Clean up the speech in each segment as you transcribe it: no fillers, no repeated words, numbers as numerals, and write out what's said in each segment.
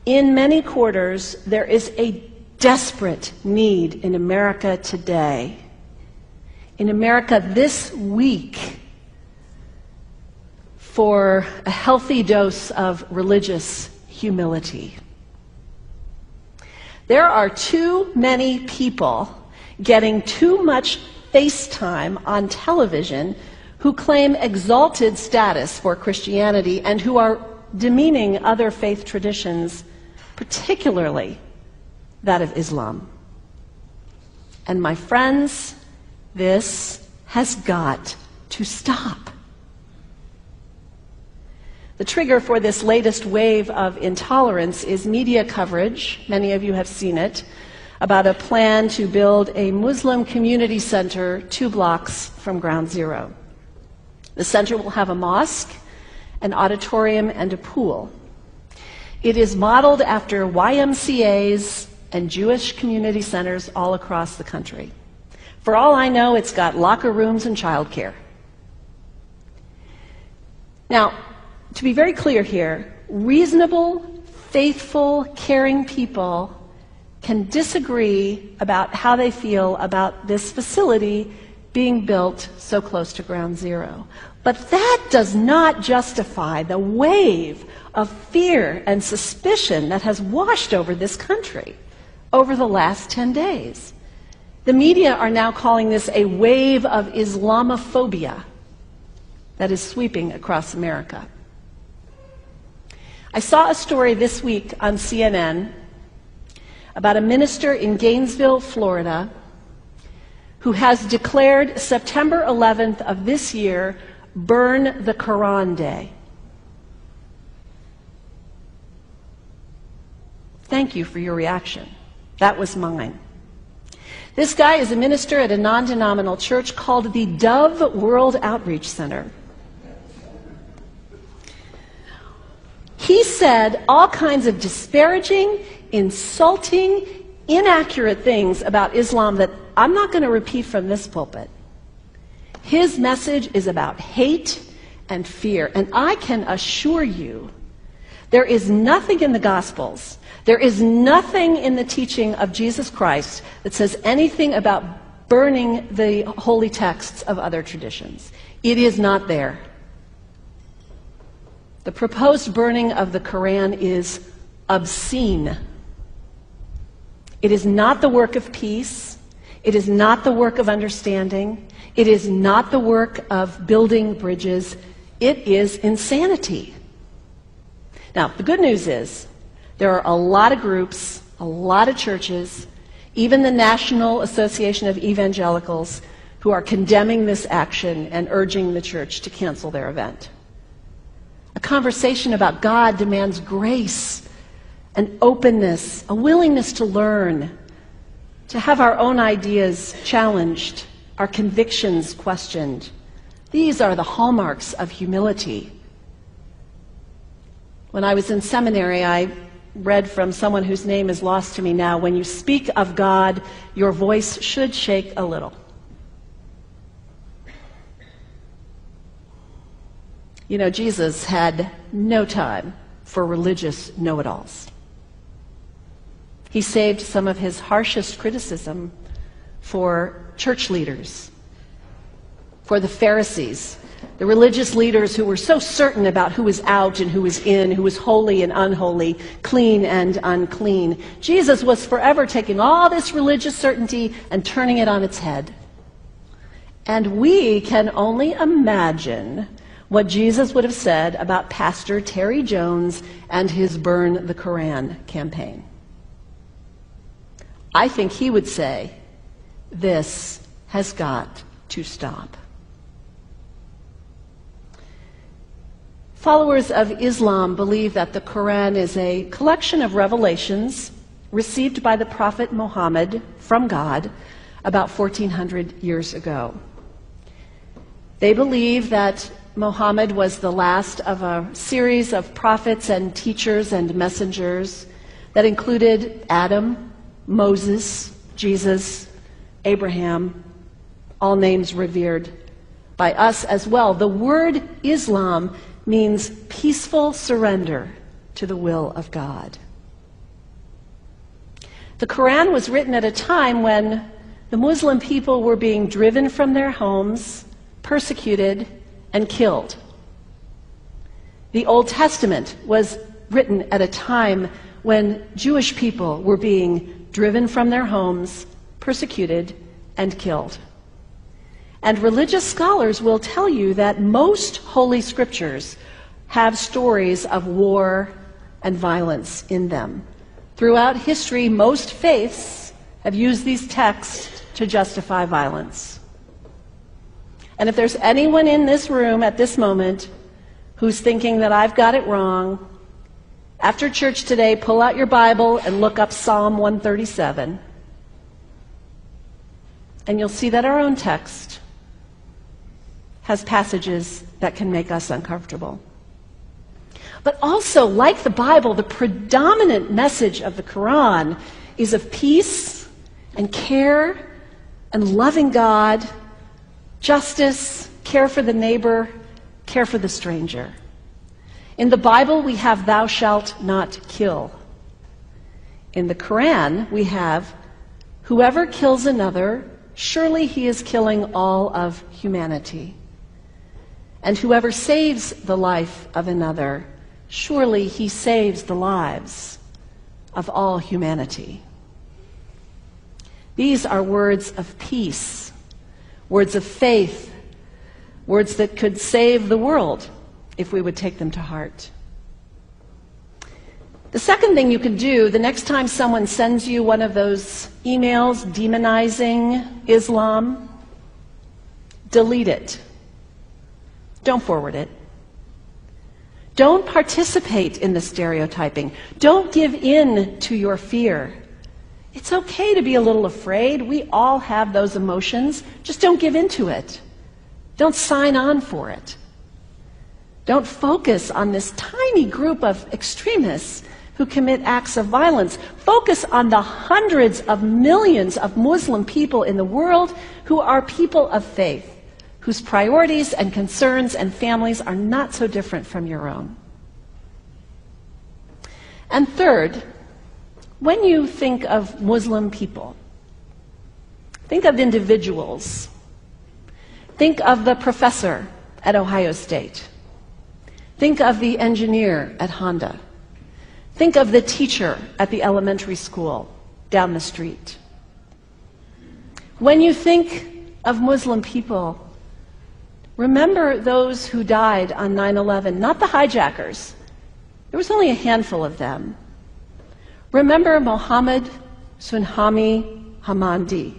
In many quarters, there is a desperate need in America today, in America this week, for a healthy dose of religious humility. There are too many people getting too much face time on television who claim exalted status for Christianity and who are demeaning other faith traditions, particularly that of Islam. And my friends, this has got to stop. The trigger for this latest wave of intolerance is media coverage, many of you have seen it, about a plan to build a Muslim community center 2 blocks from Ground Zero. The center will have a mosque, an auditorium, and a pool. It is modeled after YMCAs and Jewish community centers all across the country. For all I know, it's got locker rooms and childcare. Now, to be very clear here, reasonable, faithful, caring people can disagree about how they feel about this facility being built so close to Ground Zero. But that does not justify the wave of fear and suspicion that has washed over this country over the last 10 days. The media are now calling this a wave of Islamophobia that is sweeping across America. I saw a story this week on CNN about a minister in Gainesville, Florida, who has declared September 11th of this year Burn the Quran Day. Thank you for your reaction. That was mine. This guy is a minister at a non-denominational church called the Dove World Outreach Center. He said all kinds of disparaging, insulting, inaccurate things about Islam that I'm not going to repeat from this pulpit. His message is about hate and fear. And I can assure you, there is nothing in the Gospels, there is nothing in the teaching of Jesus Christ that says anything about burning the holy texts of other traditions. It is not there. The proposed burning of the Quran is obscene. It is not the work of peace. It is not the work of understanding. It is not the work of building bridges. It is insanity. Now, the good news is there are a lot of groups, a lot of churches, even the National Association of Evangelicals, who are condemning this action and urging the church to cancel their event. A conversation about God demands grace and openness, a willingness to learn, to have our own ideas challenged, our convictions questioned. These are the hallmarks of humility. When I was in seminary, I read from someone whose name is lost to me now, when you speak of God, your voice should shake a little. You know, Jesus had no time for religious know-it-alls. He saved some of his harshest criticism for church leaders, for the Pharisees, the religious leaders who were so certain about who was out and who was in, who was holy and unholy, clean and unclean. Jesus was forever taking all this religious certainty and turning it on its head. And we can only imagine what Jesus would have said about Pastor Terry Jones and his Burn the Quran campaign. I think he would say, this has got to stop. Followers of Islam believe that the Quran is a collection of revelations received by the Prophet Muhammad from God about 1400 years ago. They believe that Muhammad was the last of a series of prophets and teachers and messengers that included Adam, Moses, Jesus, Abraham, all names revered by us as well. The word Islam means peaceful surrender to the will of God. The Quran was written at a time when the Muslim people were being driven from their homes, persecuted, and killed. The Old Testament was written at a time when Jewish people were being driven from their homes, persecuted, and killed. And religious scholars will tell you that most Holy Scriptures have stories of war and violence in them. Throughout history, most faiths have used these texts to justify violence. And if there's anyone in this room at this moment who's thinking that I've got it wrong, after church today, pull out your Bible and look up Psalm 137. And you'll see that our own text has passages that can make us uncomfortable. But also, like the Bible, the predominant message of the Quran is of peace and care and loving God, justice, care for the neighbor, care for the stranger. In the Bible, we have thou shalt not kill. In the Quran, we have whoever kills another, surely he is killing all of humanity. And whoever saves the life of another, surely he saves the lives of all humanity. These are words of peace, words of faith, words that could save the world if we would take them to heart. The second thing you can do the next time someone sends you one of those emails demonizing Islam, delete it. Don't forward it. Don't participate in the stereotyping. Don't give in to your fear. It's okay to be a little afraid. We all have those emotions. Just don't give in to it. Don't sign on for it. Don't focus on this tiny group of extremists who commit acts of violence. Focus on the hundreds of millions of Muslim people in the world who are people of faith, whose priorities and concerns and families are not so different from your own. And third, when you think of Muslim people, think of individuals. Think of the professor at Ohio State. Think of the engineer at Honda. Think of the teacher at the elementary school down the street. When you think of Muslim people, remember those who died on 9/11, not the hijackers. There was only a handful of them. Remember Mohammed Sunhami Hamandi.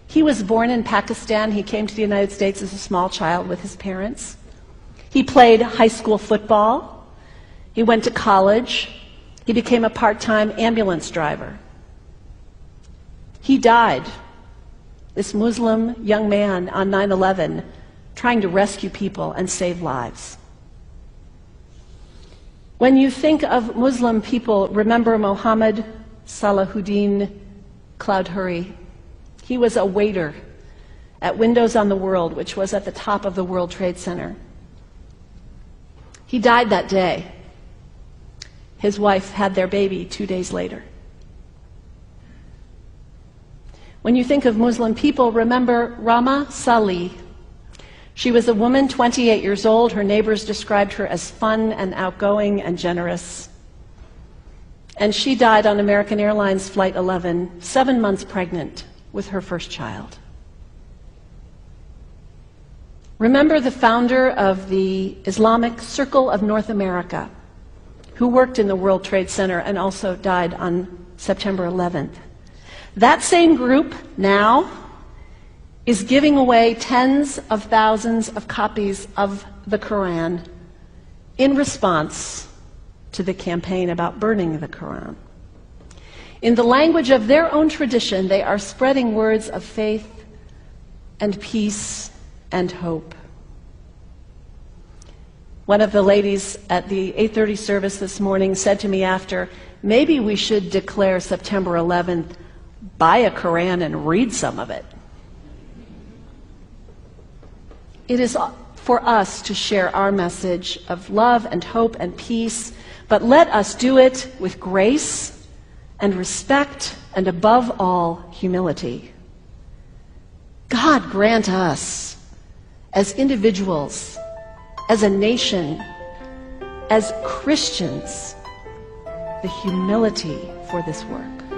He was born in Pakistan. He came to the United States as a small child with his parents. He played high school football. He went to college. He became a part-time ambulance driver. He died, this Muslim young man, on 9/11, trying to rescue people and save lives. When you think of Muslim people, remember Mohammed Salahuddin Cloudhurry. He was a waiter at Windows on the World, which was at the top of the World Trade Center. He died that day. His wife had their baby 2 days later. When you think of Muslim people, remember Rama Salih. She was a woman, 28 years old. Her neighbors described her as fun and outgoing and generous. And she died on American Airlines Flight 11, 7 months pregnant with her first child. Remember the founder of the Islamic Circle of North America, who worked in the World Trade Center and also died on September 11th. That same group now is giving away tens of thousands of copies of the Quran in response to the campaign about burning the Quran. In the language of their own tradition, they are spreading words of faith and peace and hope. One of the ladies at the 8:30 service this morning said to me after, maybe we should declare September 11th, buy a Quran and read some of it. It is for us to share our message of love and hope and peace, but let us do it with grace and respect, and above all, humility. God grant us, as individuals, as a nation, as Christians, the humility for this work.